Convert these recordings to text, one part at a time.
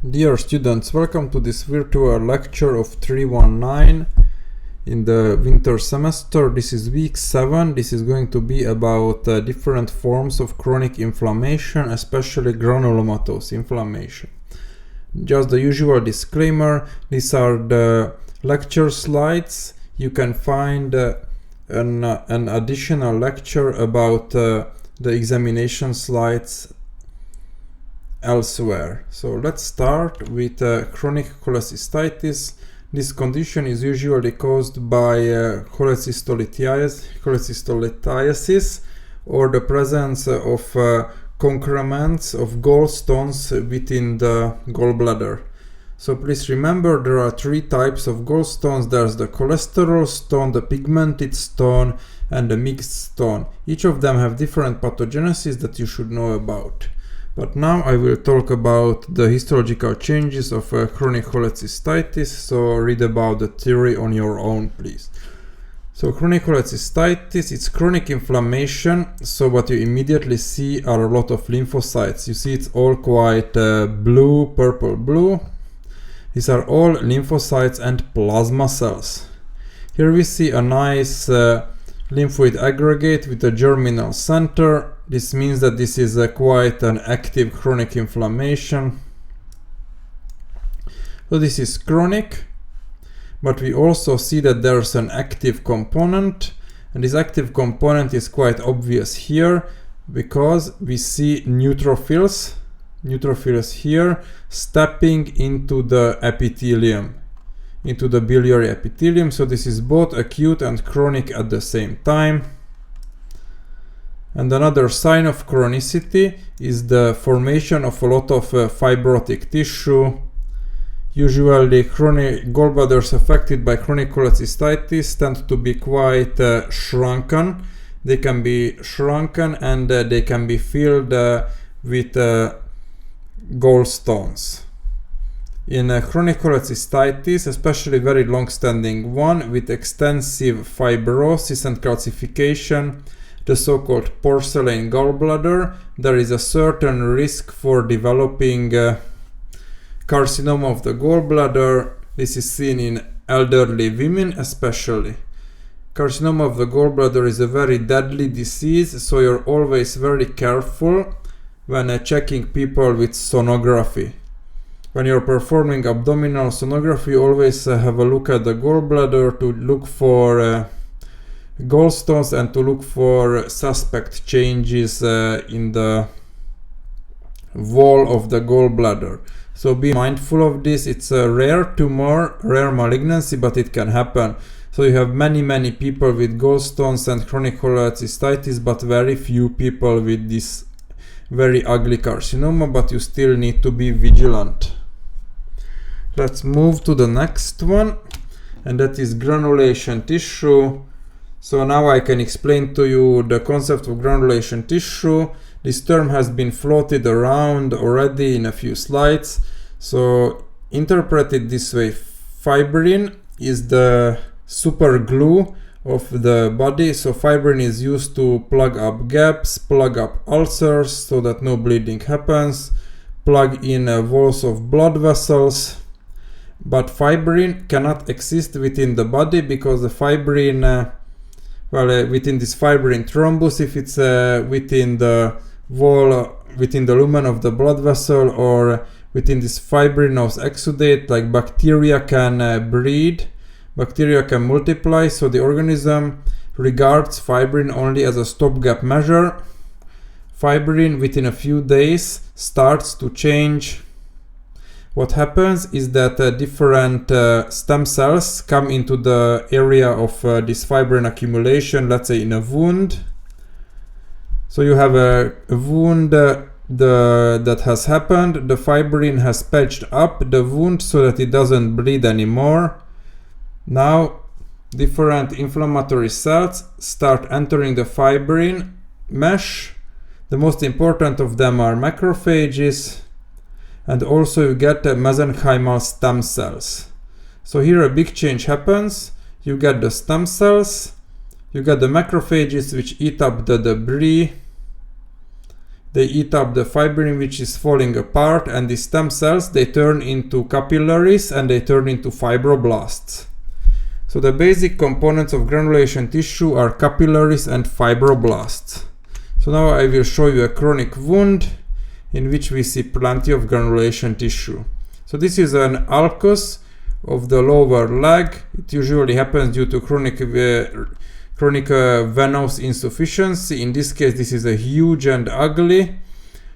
Dear students, welcome to this virtual lecture of 319 in the winter semester. This is week 7. This is going to be about different forms of chronic inflammation, especially granulomatous inflammation. Just the usual disclaimer, these are the lecture slides. You can find an additional lecture about the examination slides elsewhere. So let's start with chronic cholecystitis. This condition is usually caused by cholecystitis or the presence of concrements of gallstones within the gallbladder. So please remember, there are three types of gallstones. There's the cholesterol stone, the pigmented stone, and the mixed stone. Each of them have different pathogenesis that you should know about. But now I will talk about the histological changes of chronic cholecystitis, so read about the theory on your own, please. So chronic cholecystitis, it's chronic inflammation, so what you immediately see are a lot of lymphocytes. You see it's all quite blue, purple blue. These are all lymphocytes and plasma cells. Here we see a nice lymphoid aggregate with a germinal center. This means that this is quite an active chronic inflammation. So this is chronic, but we also see that there's an active component, and this active component is quite obvious here because we see neutrophils here stepping into the epithelium, into the biliary epithelium. So this is both acute and chronic at the same time. And another sign of chronicity is the formation of a lot of fibrotic tissue. Usually chronic gallbladders affected by chronic cholecystitis tend to be quite shrunken. They can be shrunken and they can be filled with gallstones. In chronic cholecystitis, especially very long-standing one with extensive fibrosis and calcification, the so-called porcelain gallbladder, there is a certain risk for developing carcinoma of the gallbladder. This is seen in elderly women especially. Carcinoma of the gallbladder is a very deadly disease, so you're always very careful when checking people with sonography. When you're performing abdominal sonography, you always have a look at the gallbladder to look for gallstones and to look for suspect changes in the wall of the gallbladder. So be mindful of this. It's a rare tumor, rare malignancy, but it can happen. So you have many people with gallstones and chronic cholecystitis, but very few people with this very ugly carcinoma, but you still need to be vigilant. Let's move to the next one, and that is granulation tissue. So now I can explain to you the concept of granulation tissue. This term has been floated around already in a few slides. So interpreted this way, fibrin is the super glue of the body. So fibrin is used to plug up gaps, plug up ulcers so that no bleeding happens, plug in walls of blood vessels. But fibrin cannot exist within the body because the fibrin within this fibrin thrombus, if it's within the wall, within the lumen of the blood vessel, or within this fibrinous exudate, like bacteria can breed, bacteria can multiply, so the organism regards fibrin only as a stopgap measure. Fibrin within a few days starts to change. What happens is that different stem cells come into the area of this fibrin accumulation, let's say in a wound. So you have a wound that has happened. The fibrin has patched up the wound so that it doesn't bleed anymore. Now different inflammatory cells start entering the fibrin mesh. The most important of them are macrophages. And also you get mesenchymal stem cells. So here a big change happens. You get the stem cells, you get the macrophages which eat up the debris. they eat up the fibrin which is falling apart, and the stem cells, they turn into capillaries and they turn into fibroblasts. So the basic components of granulation tissue are capillaries and fibroblasts. So now I will show you a chronic wound in which we see plenty of granulation tissue. So this is an ulcus of the lower leg. It usually happens due to chronic venous insufficiency. In this case, this is a huge and ugly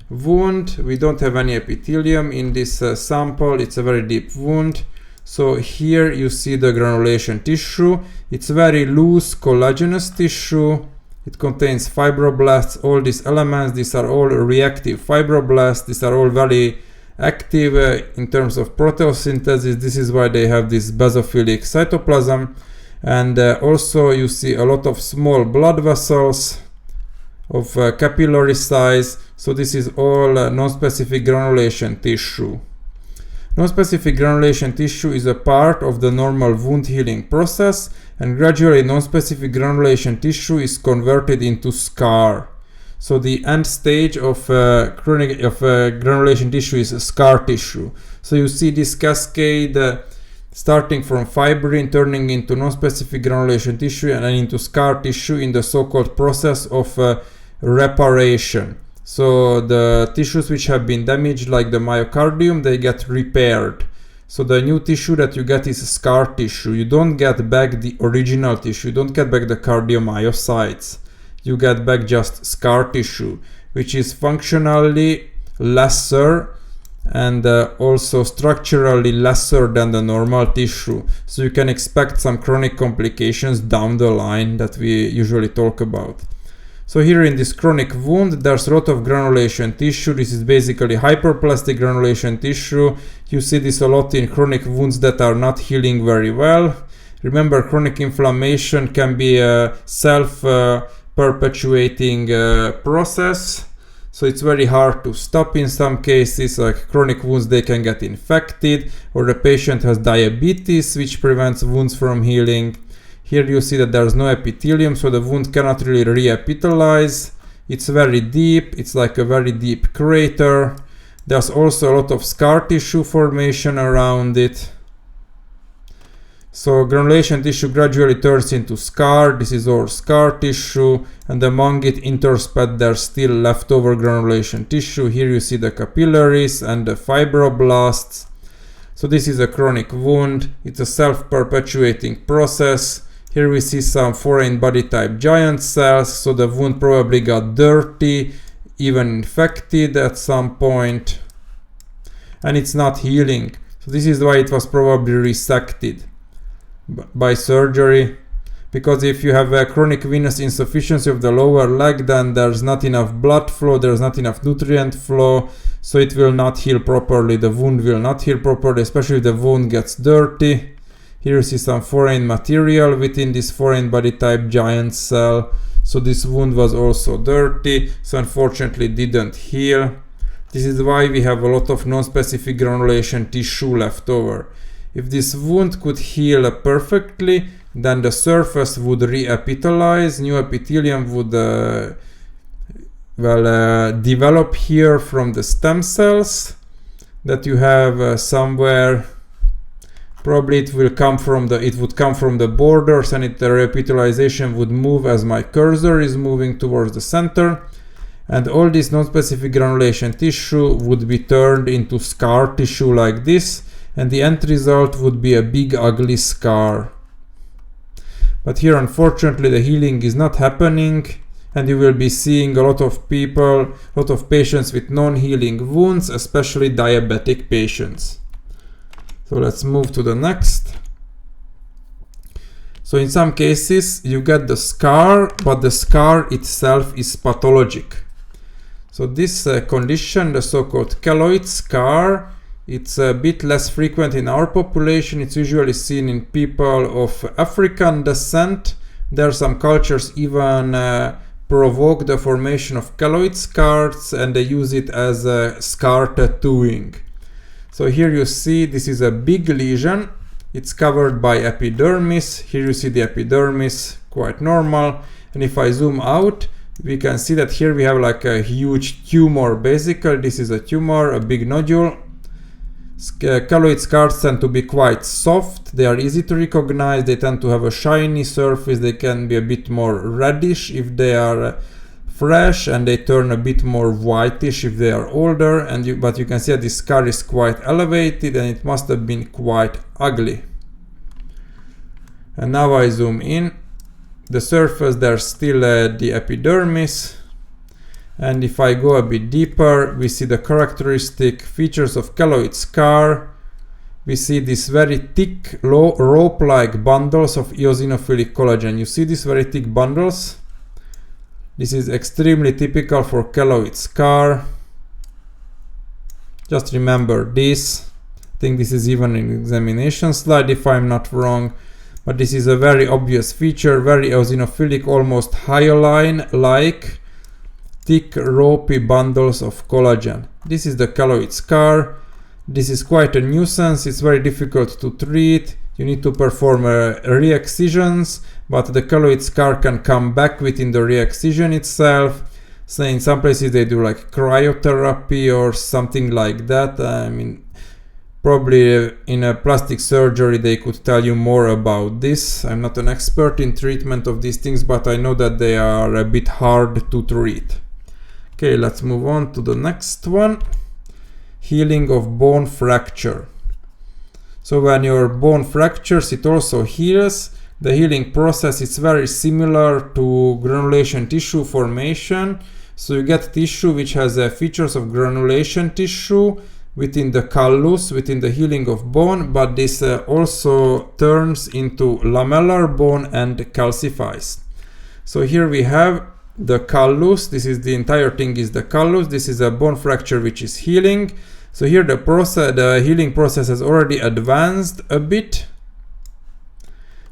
wound. We don't have any epithelium in this sample. It's a very deep wound. So here you see the granulation tissue. It's very loose collagenous tissue. It contains fibroblasts, all these elements. These are all reactive fibroblasts. These are all very active in terms of proteosynthesis. This is why they have this basophilic cytoplasm. And also you see a lot of small blood vessels of capillary size. So this is all non-specific granulation tissue. Non-specific granulation tissue is a part of the normal wound healing process, and gradually non-specific granulation tissue is converted into scar. So the end stage of granulation tissue is scar tissue. So you see this cascade starting from fibrin, turning into non-specific granulation tissue and then into scar tissue in the so-called process of reparation. So the tissues which have been damaged, like the myocardium, they get repaired. So the new tissue that you get is scar tissue. You don't get back the original tissue. You don't get back the cardiomyocytes. You get back just scar tissue, which is functionally lesser and also structurally lesser than the normal tissue. So you can expect some chronic complications down the line that we usually talk about. So here in this chronic wound, there's a lot of granulation tissue. This is basically hyperplastic granulation tissue. You see this a lot in chronic wounds that are not healing very well. Remember, chronic inflammation can be a self-perpetuating process. So it's very hard to stop in some cases. Like chronic wounds, they can get infected, or the patient has diabetes, which prevents wounds from healing. Here you see that there's no epithelium, so the wound cannot really re-epithelize. It's very deep. It's like a very deep crater. There's also a lot of scar tissue formation around it. So granulation tissue gradually turns into scar. This is all scar tissue, and among it interspat there's still leftover granulation tissue. Here you see the capillaries and the fibroblasts. So this is a chronic wound. It's a self-perpetuating process. Here we see some foreign body type giant cells. So the wound probably got dirty, even infected at some point, and it's not healing. So this is why it was probably resected by surgery, because if you have a chronic venous insufficiency of the lower leg, then there's not enough blood flow, there's not enough nutrient flow, so it will not heal properly. The wound will not heal properly, especially if the wound gets dirty. Here you see some foreign material within this foreign body type giant cell. So this wound was also dirty, so unfortunately didn't heal. This is why we have a lot of non-specific granulation tissue left over. If this wound could heal perfectly, then the surface would re-epithelize, new epithelium would develop here from the stem cells that you have somewhere. Probably it would come from the borders, and the reepithelization would move as my cursor is moving towards the center, and all this non-specific granulation tissue would be turned into scar tissue like this, and the end result would be a big ugly scar. But here unfortunately the healing is not happening, and you will be seeing a lot of patients with non-healing wounds, especially diabetic patients. So let's move to the next. So in some cases you get the scar, but the scar itself is pathologic. So this condition, the so-called keloid scar, it's a bit less frequent in our population. It's usually seen in people of African descent. There are some cultures even provoke the formation of keloid scars, and they use it as a scar tattooing. So here you see this is a big lesion. It's covered by epidermis. Here you see the epidermis, quite normal. And if I zoom out, we can see that here we have like a huge tumor. Basically, this is a tumor, a big nodule. Keloid scars tend to be quite soft, they are easy to recognize, they tend to have a shiny surface, they can be a bit more reddish if they are fresh, and they turn a bit more whitish if they are older, but you can see that this scar is quite elevated and it must have been quite ugly. And now I zoom in. The surface, there's still the epidermis. And if I go a bit deeper, we see the characteristic features of keloid scar. We see these very thick, rope-like bundles of eosinophilic collagen. You see these very thick bundles? This is extremely typical for keloid scar. Just remember this. I think this is even an examination slide if I'm not wrong. But this is a very obvious feature, very eosinophilic, almost hyaline-like. Thick, ropey bundles of collagen. This is the keloid scar. This is quite a nuisance. It's very difficult to treat. You need to perform re-excisions, but the keloid scar can come back within the re-excision itself. So in some places they do like cryotherapy or something like that. I mean, probably in a plastic surgery they could tell you more about this. I'm not an expert in treatment of these things, but I know that they are a bit hard to treat. Okay, let's move on to the next one. Healing of bone fracture. So when your bone fractures, it also heals. The healing process is very similar to granulation tissue formation. So you get tissue which has features of granulation tissue within the callus, within the healing of bone, but this also turns into lamellar bone and calcifies. So here we have the callus. This is the entire thing is the callus. This is a bone fracture which is healing. So here the healing process has already advanced a bit.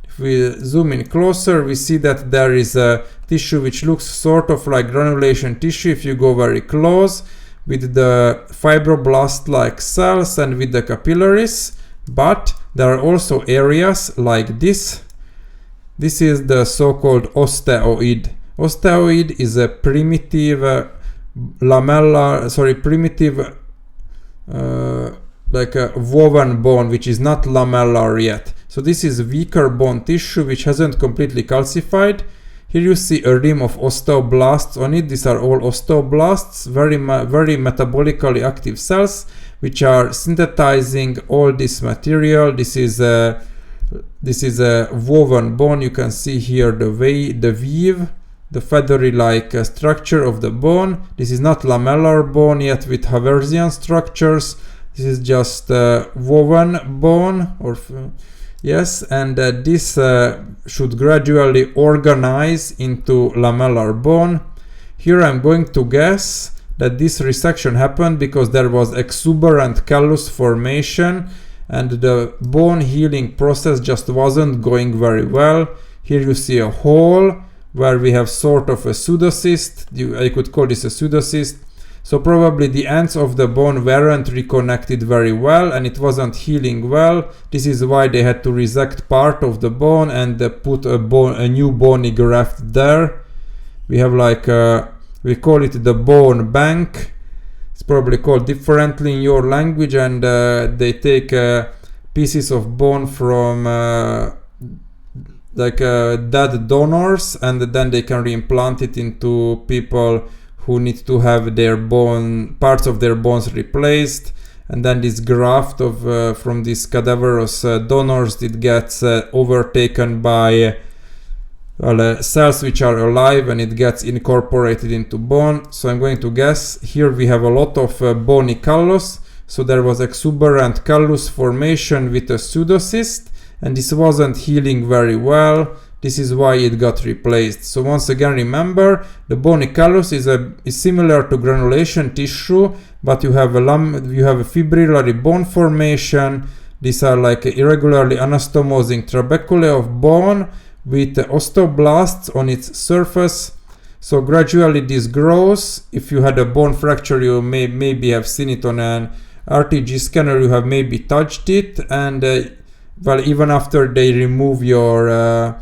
If we zoom in closer, we see that there is a tissue which looks sort of like granulation tissue if you go very close, with the fibroblast-like cells and with the capillaries, but there are also areas like this. This is the so-called osteoid. Osteoid is a primitive like a woven bone which is not lamellar yet. So this is weaker bone tissue which hasn't completely calcified. Here you see a rim of osteoblasts on it. These are all osteoblasts, very metabolically active cells which are synthesizing all this material. This is a woven bone. You can see here the weave, the feathery-like structure of the bone. This is not lamellar bone yet with Haversian structures. This is just woven bone, yes, and this should gradually organize into lamellar bone. Here I'm going to guess that this resection happened because there was exuberant callus formation and the bone healing process just wasn't going very well. Here you see a hole where we have sort of a pseudocyst. I could call this a pseudocyst. So probably the ends of the bone weren't reconnected very well and it wasn't healing well. This is why they had to resect part of the bone and put a new bony graft there. We have like we call it the bone bank. It's probably called differently in your language, and they take pieces of bone from dead donors, and then they can reimplant it into people who need to have their parts of their bones replaced, and then this graft from these cadaverous donors, it gets overtaken by cells which are alive and it gets incorporated into bone. So I'm going to guess here we have a lot of bony callus. So there was exuberant callus formation with a pseudocyst, and this wasn't healing very well. This is why it got replaced. So once again, remember, the bony callus is similar to granulation tissue, but you have a fibrillary bone formation. These are like irregularly anastomosing trabeculae of bone with osteoblasts on its surface. So gradually this grows. If you had a bone fracture, you maybe have seen it on an RTG scanner, you have maybe touched it, and well, even after they remove your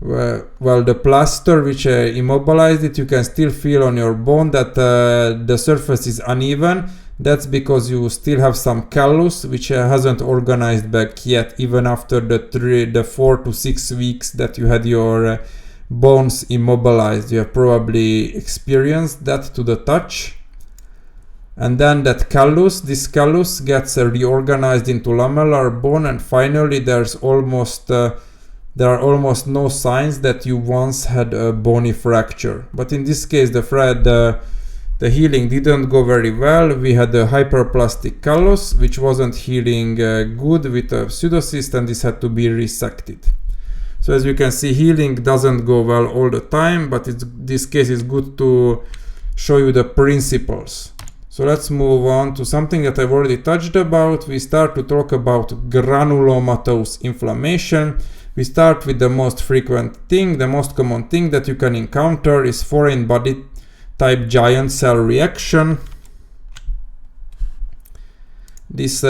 well, the plaster which immobilized it, you can still feel on your bone that the surface is uneven. That's because you still have some callus which hasn't organized back yet, even after the 4 to 6 weeks that you had your bones immobilized. You have probably experienced that to the touch. And then this callus gets reorganized into lamellar bone, and finally there are almost no signs that you once had a bony fracture. But in this case, the healing didn't go very well. We had a hyperplastic callus which wasn't healing good with a pseudocyst, and this had to be resected. So as you can see, healing doesn't go well all the time, but in this case it's good to show you the principles. So let's move on to something that I've already touched about. We start to talk about granulomatous inflammation. We start with the most frequent thing. The most common thing that you can encounter is foreign body type giant cell reaction. This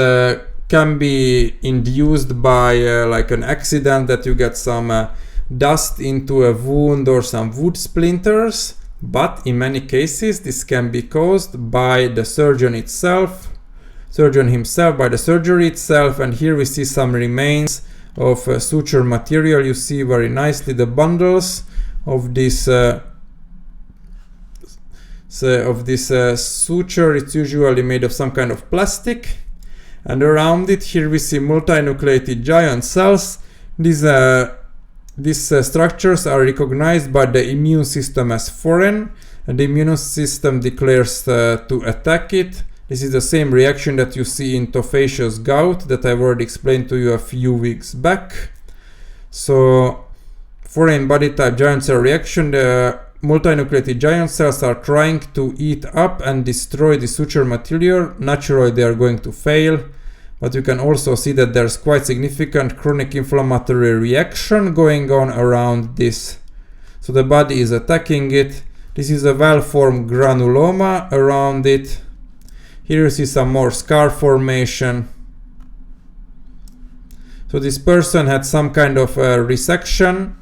can be induced by like an accident, that you get some dust into a wound or some wood splinters. But in many cases, this can be caused by the surgeon himself, by the surgery itself. And here we see some remains of suture material. You see very nicely the bundles of this suture. It's usually made of some kind of plastic, and around it here we see multinucleated giant cells. These structures are recognized by the immune system as foreign, and the immune system declares to attack it. This is the same reaction that you see in tophaceous gout that I've already explained to you a few weeks back. So, foreign body type giant cell reaction, the multinucleated giant cells are trying to eat up and destroy the suture material. Naturally, they are going to fail. But you can also see that there's quite significant chronic inflammatory reaction going on around this. So the body is attacking it. This is a well-formed granuloma around it. Here you see some more scar formation. So this person had some kind of resection.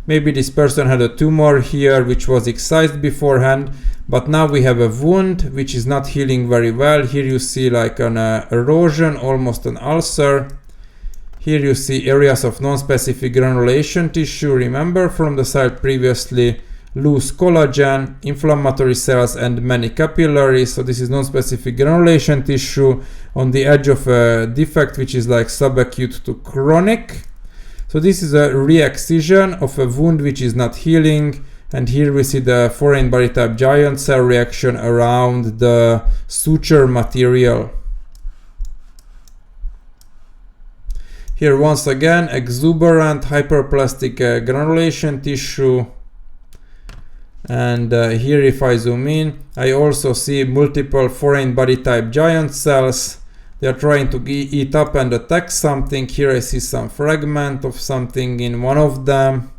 Maybe this person had a tumor here which was excised beforehand, but now we have a wound which is not healing very well. Here you see like an erosion, almost an ulcer. Here you see areas of non-specific granulation tissue. Remember from the slide previously, loose collagen, inflammatory cells, and many capillaries. So this is non-specific granulation tissue on the edge of a defect which is like subacute to chronic. So this is a re-excision of a wound which is not healing, and here we see the foreign body type giant cell reaction around the suture material. Here once again, exuberant hyperplastic granulation tissue, and here if I zoom in, I also see multiple foreign body type giant cells. They are trying to eat up and attack something. Here I see some fragment of something in one of them.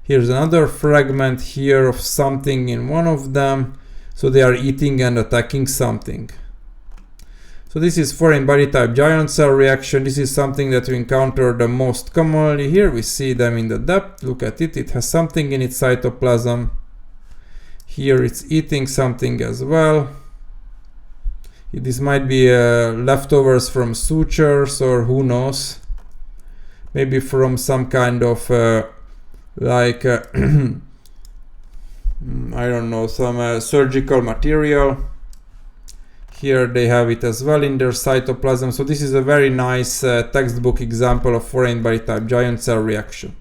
Here's another fragment here of something in one of them. So they are eating and attacking something. So this is foreign body type giant cell reaction. This is something that we encounter the most commonly. Here we see them in the depth. Look at it. It has something in its cytoplasm. Here it's eating something as well. This might be leftovers from sutures, or who knows, maybe from some kind of I don't know, some surgical material. Here they have it as well in their cytoplasm. So this is a very nice textbook example of foreign body type giant cell reaction.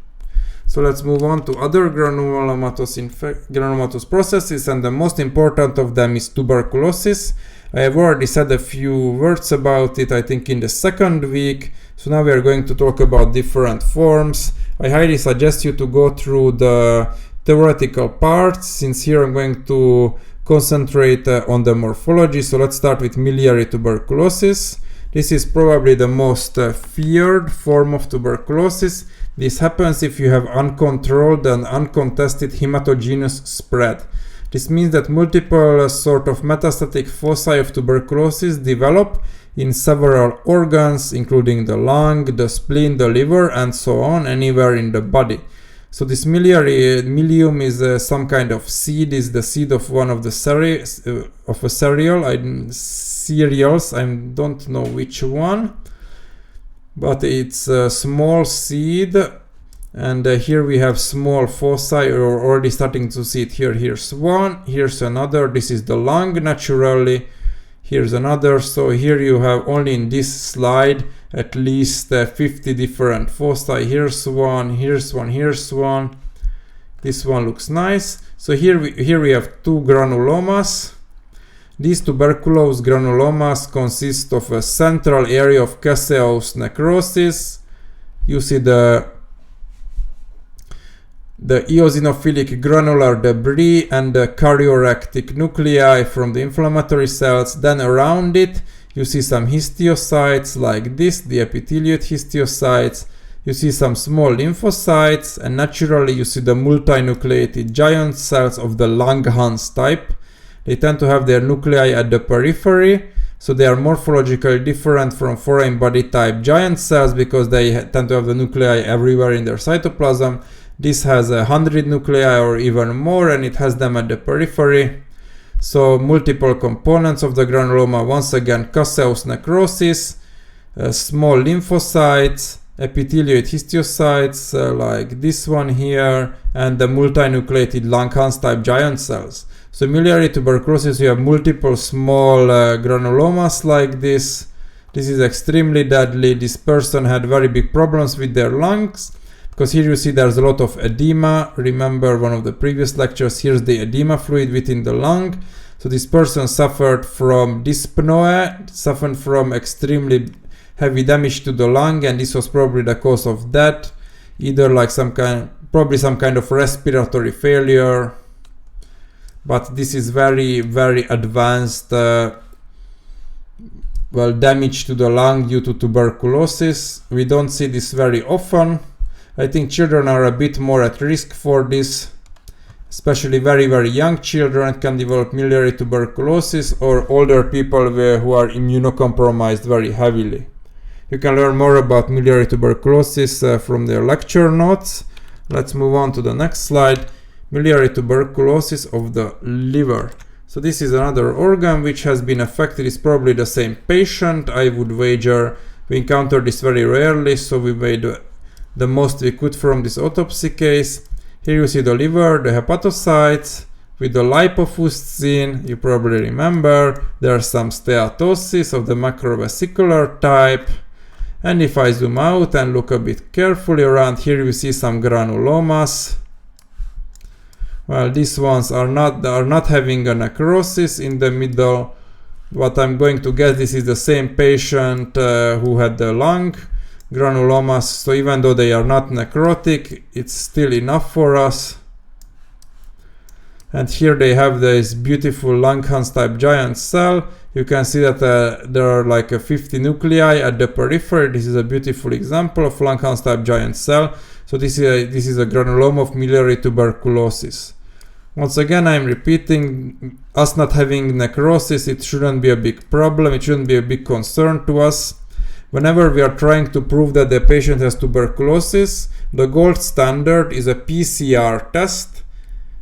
So let's move on to other granulomatous processes, and the most important of them is tuberculosis. I have already said a few words about it, I think in the second week. So now we are going to talk about different forms. I highly suggest you to go through the theoretical parts, since here I'm going to concentrate on the morphology. So let's start with miliary tuberculosis. This is probably the most feared form of tuberculosis. This happens if you have uncontrolled and uncontested hematogenous spread. This means that multiple sort of metastatic foci of tuberculosis develop in several organs, including the lung, the spleen, the liver, and so on, anywhere in the body. So this milium is some kind of seed, is the seed of one of the cereals. I don't know which one, but it's a small seed. And here we have small foci. You're already starting to see it here. Here's one, here's another. This is the lung naturally. Here's another. So here you have only in this slide at least 50 different foci. Here's one, here's one, here's one. This one looks nice. So here we have two granulomas. These tuberculous granulomas consist of a central area of caseous necrosis. You see the eosinophilic granular debris and the karyorectic nuclei from the inflammatory cells. Then around it you see some histiocytes like this, the epitheliate histiocytes. You see some small lymphocytes, and naturally you see the multinucleated giant cells of the Langhans type. They tend to have their nuclei at the periphery, so they are morphologically different from foreign body type giant cells because they tend to have the nuclei everywhere in their cytoplasm. This has 100 nuclei or even more, and it has them at the periphery. So multiple components of the granuloma, once again caseous necrosis, small lymphocytes, epithelial histiocytes like this one here, and the multinucleated Langhans type giant cells. So miliary tuberculosis, you have multiple small granulomas like this. This is extremely deadly. This person had very big problems with their lungs, because here you see there's a lot of edema. Remember one of the previous lectures, here's the edema fluid within the lung. So this person suffered from dyspnoe, suffered from extremely heavy damage to the lung, and this was probably the cause of death, either like probably some kind of respiratory failure. But this is very, very advanced damage to the lung due to tuberculosis. We don't see this very often. I think children are a bit more at risk for this, especially very, very young children can develop miliary tuberculosis, or older people who are immunocompromised very heavily. You can learn more about miliary tuberculosis from their lecture notes. Let's move on to the next slide. Miliary tuberculosis of the liver. So this is another organ which has been affected. It's probably the same patient, I would wager. We encounter this very rarely, so we made the most we could from this autopsy case. Here you see the liver, the hepatocytes with the lipofuscin. You probably remember there's some steatosis of the macrovesicular type. And if I zoom out and look a bit carefully around, here you see some granulomas. Well, these ones are not having a necrosis in the middle. What I'm going to guess, this is the same patient who had the lung granulomas. So even though they are not necrotic, it's still enough for us. And here they have this beautiful Langhans type giant cell. You can see that there are like 50 nuclei at the periphery. This is a beautiful example of Langhans type giant cell. So this is a granuloma of miliary tuberculosis. Once again, I'm repeating, us not having necrosis, it shouldn't be a big problem. It shouldn't be a big concern to us. Whenever we are trying to prove that the patient has tuberculosis, the gold standard is a PCR test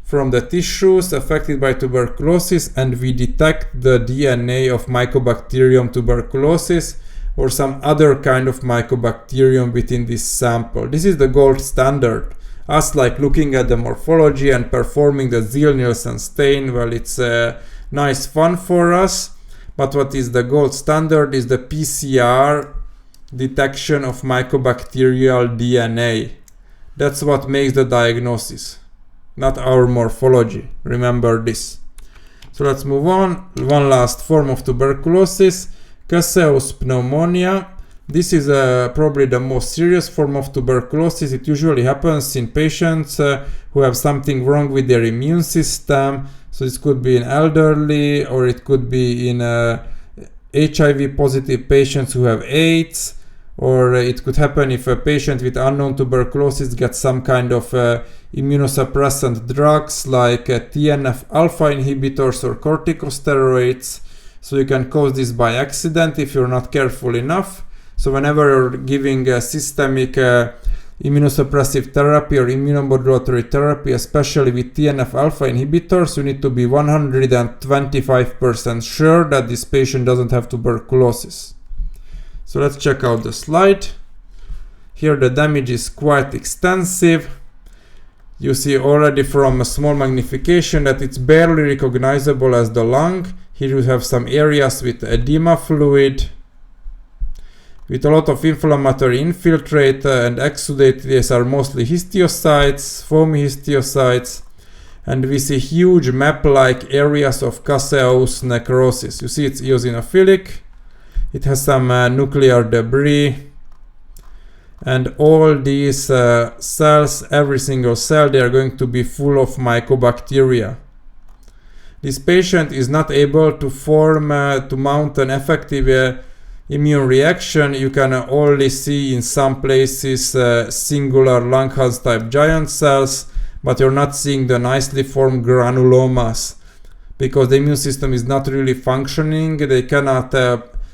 from the tissues affected by tuberculosis, and we detect the DNA of Mycobacterium tuberculosis or some other kind of Mycobacterium within this sample. This is the gold standard. Us like looking at the morphology and performing the Ziehl Neelsen stain, well, it's nice fun for us. But what is the gold standard is the PCR detection of mycobacterial DNA. That's what makes the diagnosis, not our morphology. Remember this. So let's move on. One last form of tuberculosis, caseous pneumonia. This is probably the most serious form of tuberculosis. It usually happens in patients who have something wrong with their immune system. So this could be in elderly, or it could be in HIV positive patients who have AIDS, or it could happen if a patient with unknown tuberculosis gets some kind of immunosuppressant drugs like TNF alpha inhibitors or corticosteroids. So you can cause this by accident if you're not careful enough. So whenever you're giving systemic immunosuppressive therapy or immunomodulatory therapy, especially with TNF-alpha inhibitors, you need to be 125% sure that this patient doesn't have tuberculosis. So let's check out the slide. Here the damage is quite extensive. You see already from a small magnification that it's barely recognizable as the lung. Here you have some areas with edema fluid, with a lot of inflammatory infiltrate and exudate. These are mostly histiocytes, foamy histiocytes, and we see huge map-like areas of caseous necrosis. You see it's eosinophilic, it has some nuclear debris, and all these cells, every single cell, they are going to be full of mycobacteria. This patient is not able to mount an effective immune reaction. You can only see in some places singular Langhans type giant cells, but you're not seeing the nicely formed granulomas because the immune system is not really functioning. They cannot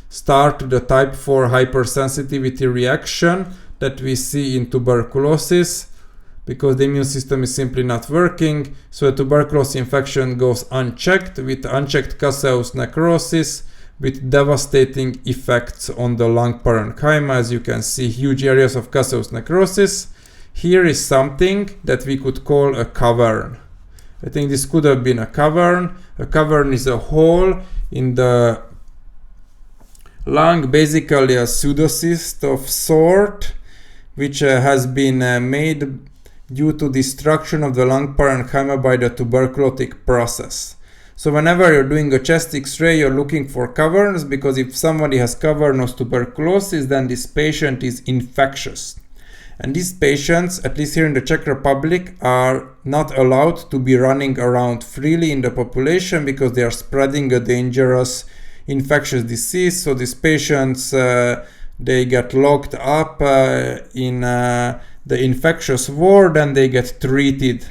start the type 4 hypersensitivity reaction that we see in tuberculosis because the immune system is simply not working. So a tuberculosis infection goes unchecked with unchecked caseous necrosis, with devastating effects on the lung parenchyma. As you can see, huge areas of caseous necrosis. Here is something that we could call a cavern. I think this could have been a cavern. A cavern is a hole in the lung, basically a pseudocyst of sort, which has been made due to destruction of the lung parenchyma by the tuberculotic process. So whenever you're doing a chest X-ray, you're looking for caverns, because if somebody has cavernous tuberculosis, then this patient is infectious. And these patients, at least here in the Czech Republic, are not allowed to be running around freely in the population because they are spreading a dangerous infectious disease. So these patients, they get locked up in the infectious ward and they get treated.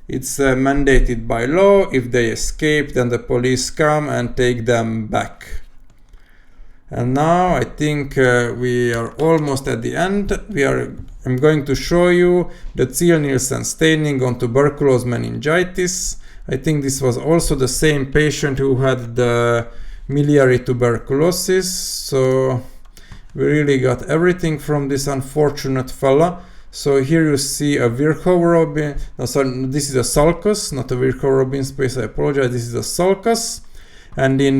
It's mandated by law. If they escape, then the police come and take them back. And now I think we are almost at the end. I'm going to show you the Ziehl Neelsen staining on tuberculous meningitis. I think this was also the same patient who had the miliary tuberculosis. So we really got everything from this unfortunate fella. So here you see a Virchow-Robin, no, sorry, this is a sulcus, not a Virchow-Robin space, I apologize, this is a sulcus. And in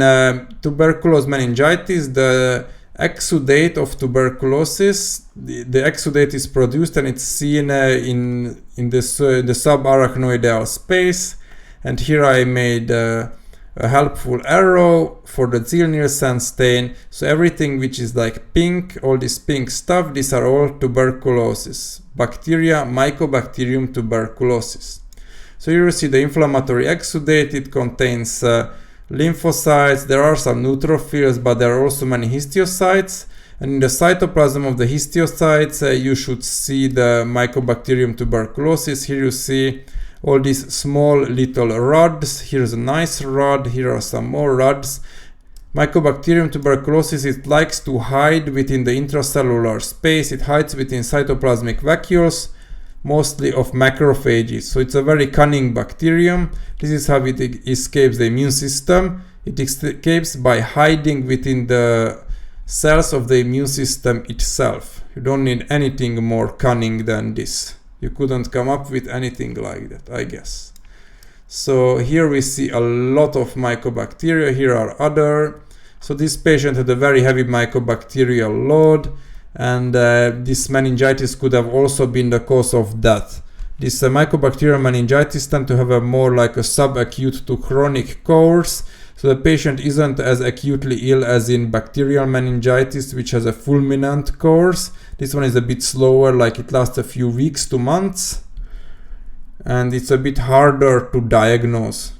tuberculous meningitis, the exudate of tuberculosis, the exudate is produced and it's seen in the subarachnoidal space. And here I made a helpful arrow for the Ziehl Neelsen stain. So everything which is like pink, all this pink stuff, these are all tuberculosis. Bacteria, Mycobacterium tuberculosis. So here you see the inflammatory exudate. It contains lymphocytes. There are some neutrophils, but there are also many histiocytes. And in the cytoplasm of the histiocytes, you should see the Mycobacterium tuberculosis. Here you see all these small little rods. Here's a nice rod. Here are some more rods. Mycobacterium tuberculosis, it likes to hide within the intracellular space. It hides within cytoplasmic vacuoles, mostly of macrophages. So it's a very cunning bacterium. This is how it escapes the immune system. It escapes by hiding within the cells of the immune system itself. You don't need anything more cunning than this. You couldn't come up with anything like that, I guess. So here we see a lot of mycobacteria. Here are other. So this patient had a very heavy mycobacterial load, and this meningitis could have also been the cause of death. This mycobacterial meningitis tend to have a more like a subacute to chronic course. So the patient isn't as acutely ill as in bacterial meningitis, which has a fulminant course. This one is a bit slower, like it lasts a few weeks to months. And it's a bit harder to diagnose.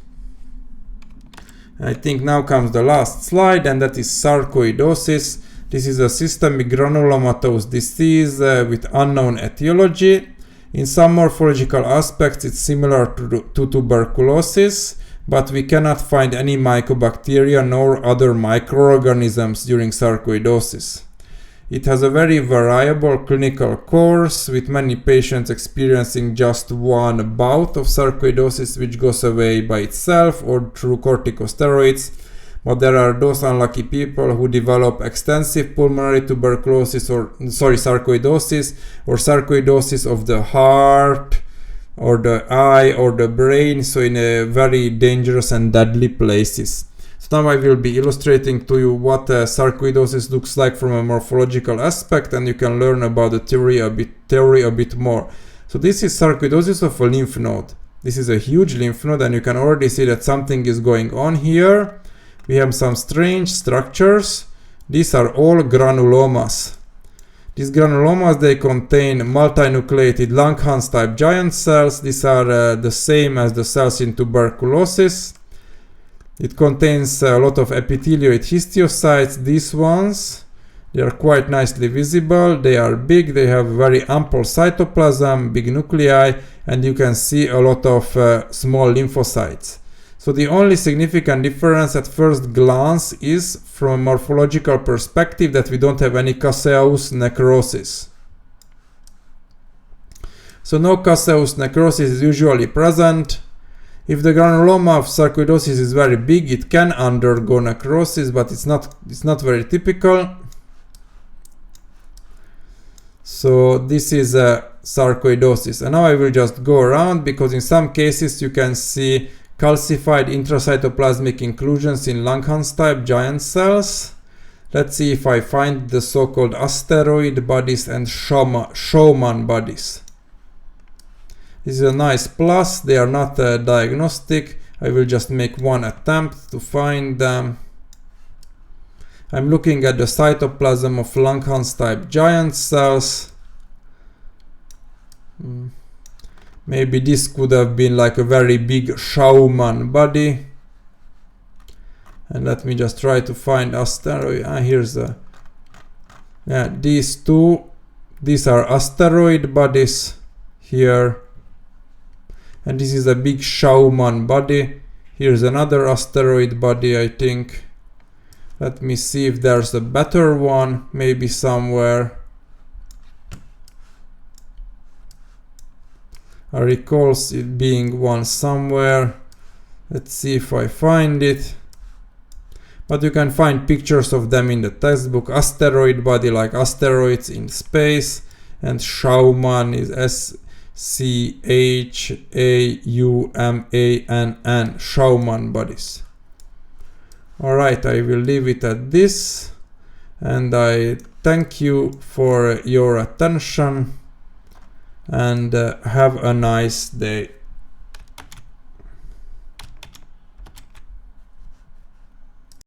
I think now comes the last slide, and that is sarcoidosis. This is a systemic granulomatous disease with unknown etiology. In some morphological aspects, it's similar to tuberculosis, but we cannot find any mycobacteria nor other microorganisms during sarcoidosis. It has a very variable clinical course, with many patients experiencing just one bout of sarcoidosis which goes away by itself or through corticosteroids. But there are those unlucky people who develop extensive pulmonary tuberculosis sarcoidosis or sarcoidosis of the heart or the eye or the brain, so in a very dangerous and deadly places. So now I will be illustrating to you what sarcoidosis looks like from a morphological aspect, and you can learn about the theory a bit more. So this is sarcoidosis of a lymph node. This is a huge lymph node, and you can already see that something is going on here. We have some strange structures. These are all granulomas. These granulomas, they contain multinucleated Langhans type giant cells. These are the same as the cells in tuberculosis. It contains a lot of epithelioid histiocytes. These ones, they are quite nicely visible. They are big, they have very ample cytoplasm, big nuclei, and you can see a lot of small lymphocytes. So the only significant difference at first glance is, from a morphological perspective, that we don't have any caseous necrosis. So no caseous necrosis is usually present. If the granuloma of sarcoidosis is very big, it can undergo necrosis, but it's not very typical. So this is a sarcoidosis. And now I will just go around, because in some cases you can see calcified intracytoplasmic inclusions in Langhans type giant cells. Let's see if I find the so-called asteroid bodies and Schaumann bodies. This is a nice plus. They are not diagnostic. I will just make one attempt to find them. I'm looking at the cytoplasm of Langhans type giant cells. Maybe this could have been like a very big Schaumann body. And let me just try to find asteroid. Here's a... Yeah, these two. These are asteroid bodies here. And this is a big Schaumann body. Here's another asteroid body, I think. Let me see if there's a better one, maybe somewhere. I recall it being one somewhere. Let's see if I find it. But you can find pictures of them in the textbook. Asteroid body, like asteroids in space. And Schaumann is S-C-H-A-U-M-A-N-N. Schaumann bodies. Alright, I will leave it at this. And I thank you for your attention. And have a nice day.